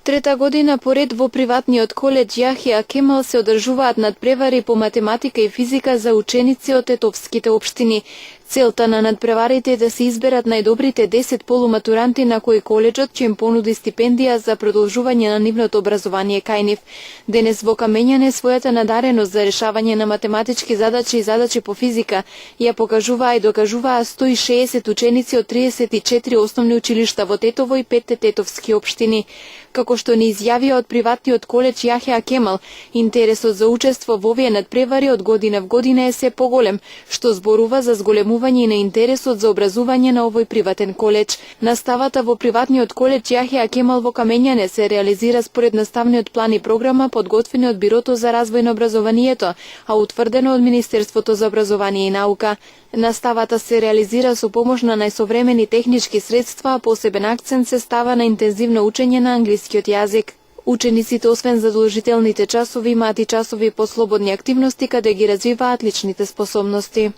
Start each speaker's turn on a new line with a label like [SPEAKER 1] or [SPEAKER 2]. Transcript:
[SPEAKER 1] Трета година поред во приватниот колеж Јахја Кемал се одржуваат надпревари по математика и физика за ученици од тетовските општини. Целта на надпреварите е да се изберат најдобрите 10 полуматуранти на кои коледжот ќе им понуди стипендија за продолжување на нивното образование кај нив. Денес во Камењане својата надареност за решавање на математички задачи и задачи по физика ја покажуваа и докажуваа 160 ученици од 34 основни училишта во Тетово и 5 тетовски општини. Како што ни изјавија од приватниот колеж Јахја Кемал, интересот за учество во овие надпревари од година в година е се поголем, што зборува за зголемување на интересот за образување на овој приватен колеж. Наставата во приватниот колеж Јахја Кемал во Камењане се реализира според наставниот план и програма подготвени од Бирото за развој на образованието, а утврдено од Министерството за образование и наука. Наставата се реализира со помош на најсовремени технички средства, а посебен акцент се става на интензивно учење на англискиот јазик. Учениците освен задолжителните часови имаат и часови по слободни активности каде ги развиваат личните способности.